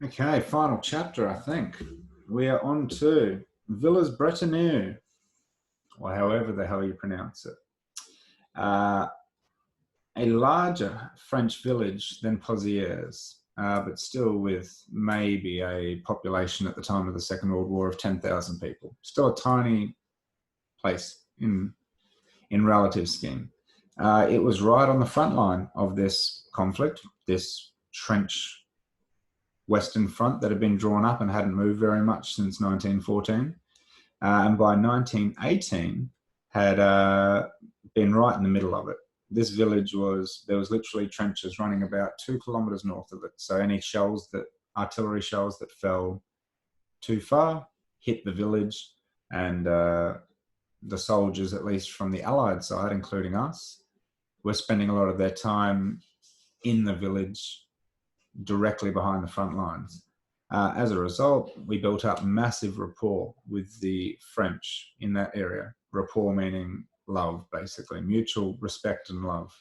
Okay, final chapter, I think. We are on to Villers Bretennoux, or however the hell you pronounce it. Uh, a larger French village than Pozières, but still with maybe a population at the time of the Second World War of 10,000 people. Still a tiny place in relative scheme. It was right on the front line of this conflict, this trench Western Front that had been drawn up and hadn't moved very much since 1914. And by 1918 had been right in the middle of it. This village there was literally trenches running about 2 kilometers north of it. So any artillery shells that fell too far hit the village, and the soldiers, at least from the Allied side, including us, were spending a lot of their time in the village directly behind the front lines. As a result, we built up massive rapport with the French in that area. Rapport meaning love, basically, mutual respect and love.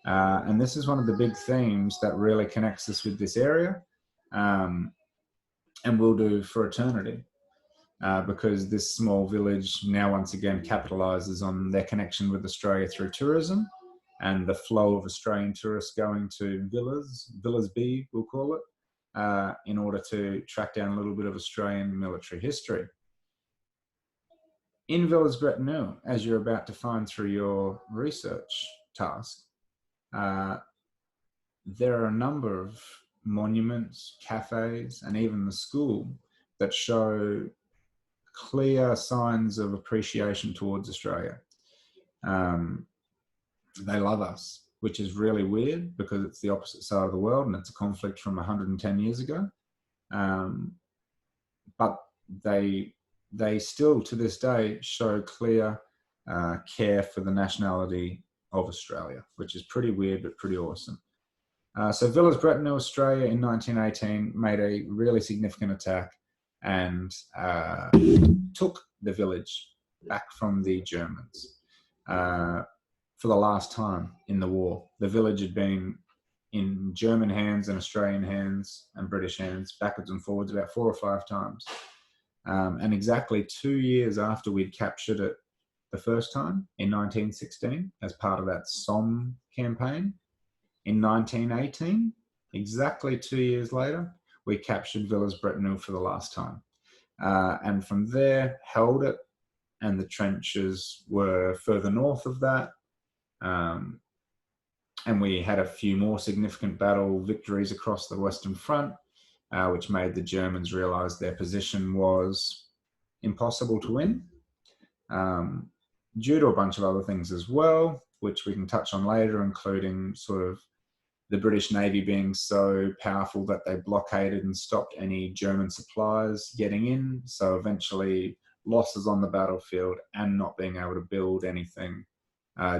And this is one of the big themes that really connects us with this area, and will do for eternity, because this small village now once again capitalizes on their connection with Australia through tourism and the flow of Australian tourists going to Villers B, we'll call it, in order to track down a little bit of Australian military history. In Villers Bretennoux, as you're about to find through your research task, there are a number of monuments, cafes, and even the school that show clear signs of appreciation towards Australia. They love us, which is really weird because it's the opposite side of the world and it's a conflict from 110 years ago. But they still, to this day, show clear care for the nationality of Australia, which is pretty weird but pretty awesome. So Villers Bretennoux, Australia, in 1918 made a really significant attack and took the village back from the Germans for the last time in the war. The village had been in German hands and Australian hands and British hands, backwards and forwards, about 4 or 5 times. And exactly 2 years after we'd captured it the first time, in 1916, as part of that Somme campaign, in 1918, exactly 2 years later, we captured Villers Bretennoux for the last time. And from there, held it, and the trenches were further north of that. And we had a few more significant battle victories across the Western Front, which made the Germans realize their position was impossible to win, due to a bunch of other things as well, which we can touch on later, including sort of the British Navy being so powerful that they blockaded and stopped any German supplies getting in. So eventually losses on the battlefield and not being able to build anything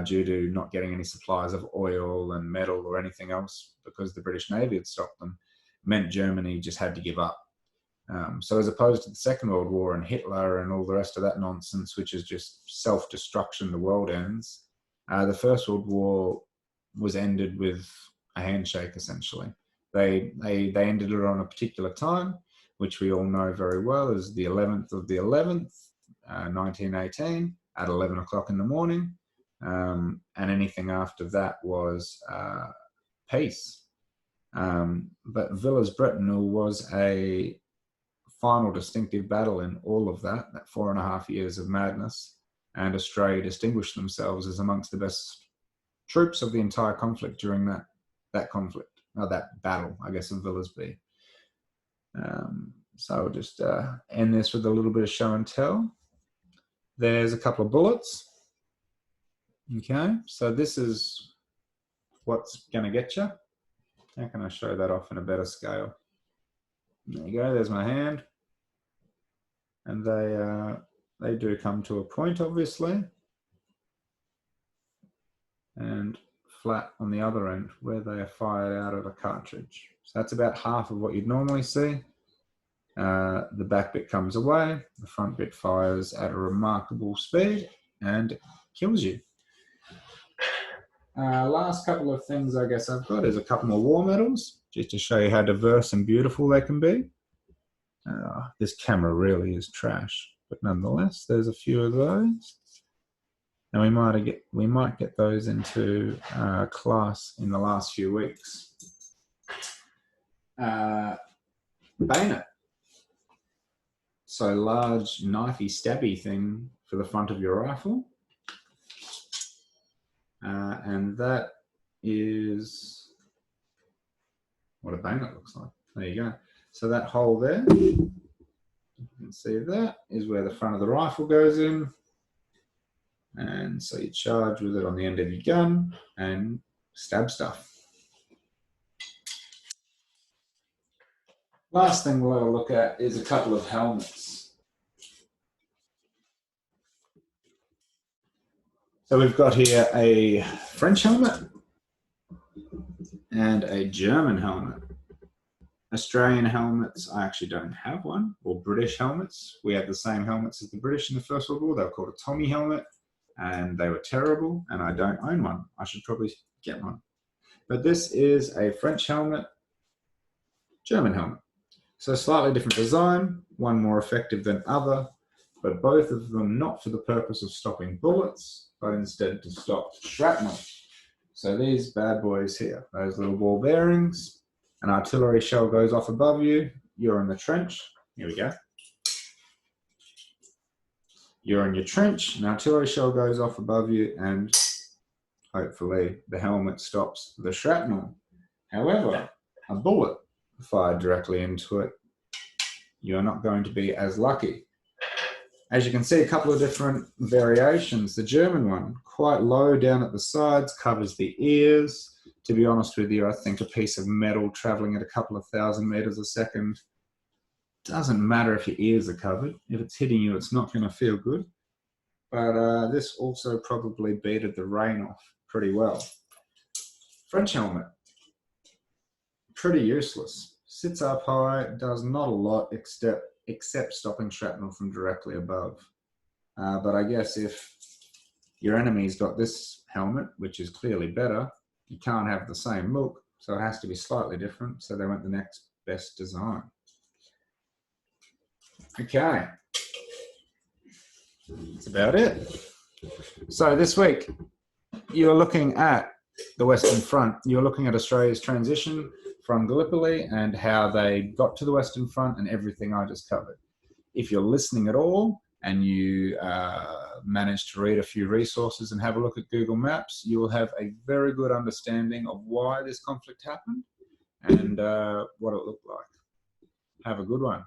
due to not getting any supplies of oil and metal or anything else because the British Navy had stopped them, meant Germany just had to give up. So as opposed to the Second World War and Hitler and all the rest of that nonsense, which is just self-destruction, the world ends, the First World War was ended with a handshake, essentially. They ended it on a particular time, which we all know very well as the 11th of the 11th, 1918, at 11 o'clock in the morning. And anything after that was peace. But Villers Bretennoux was a final distinctive battle in all of that 4.5 years of madness, and Australia distinguished themselves as amongst the best troops of the entire conflict during that conflict, or that battle, I guess, of Villers B. So I'll just end this with a little bit of show and tell. There's a couple of bullets. Okay, so this is what's going to get you. How can I show that off in a better scale? There you go, there's my hand. And they do come to a point, obviously. And flat on the other end where they are fired out of a cartridge. So that's about half of what you'd normally see. The back bit comes away, the front bit fires at a remarkable speed and kills you. Last couple of things I guess I've got is a couple more war medals, just to show you how diverse and beautiful they can be. This camera really is trash, but nonetheless, there's a few of those. And we might get those into class in the last few weeks. Bayonet. So large knifey stabby thing for the front of your rifle. And that is what a bayonet looks like. There you go. So that hole there, you can see that is where the front of the rifle goes in. And so you charge with it on the end of your gun and stab stuff. Last thing we'll have a look at is a couple of helmets. So we've got here a French helmet and a German helmet. Australian helmets, I actually don't have one, or British helmets. We had the same helmets as the British in the First World War. They were called a Tommy helmet, and they were terrible, and I don't own one. I should probably get one. But this is a French helmet, German helmet. So slightly different design, one more effective than other, but both of them not for the purpose of stopping bullets, but instead to stop shrapnel. So these bad boys here, those little ball bearings, an artillery shell goes off above you, you're in the trench. Here we go. You're in your trench, an artillery shell goes off above you, and hopefully the helmet stops the shrapnel. However, a bullet fired directly into it, you're not going to be as lucky. As you can see, a couple of different variations. The German one, quite low down at the sides, covers the ears. To be honest with you, I think a piece of metal traveling at a couple of 1,000 meters a second doesn't matter if your ears are covered. If it's hitting you, it's not going to feel good. But this also probably beated the rain off pretty well. French helmet, pretty useless. Sits up high, does not a lot except stopping shrapnel from directly above. But I guess if your enemy's got this helmet, which is clearly better, you can't have the same look, so it has to be slightly different. So they went the next best design. Okay, that's about it. So this week, you're looking at the Western Front. You're looking at Australia's transition from Gallipoli and how they got to the Western Front and everything I just covered. If you're listening at all and you manage to read a few resources and have a look at Google Maps, you will have a very good understanding of why this conflict happened and what it looked like. Have a good one.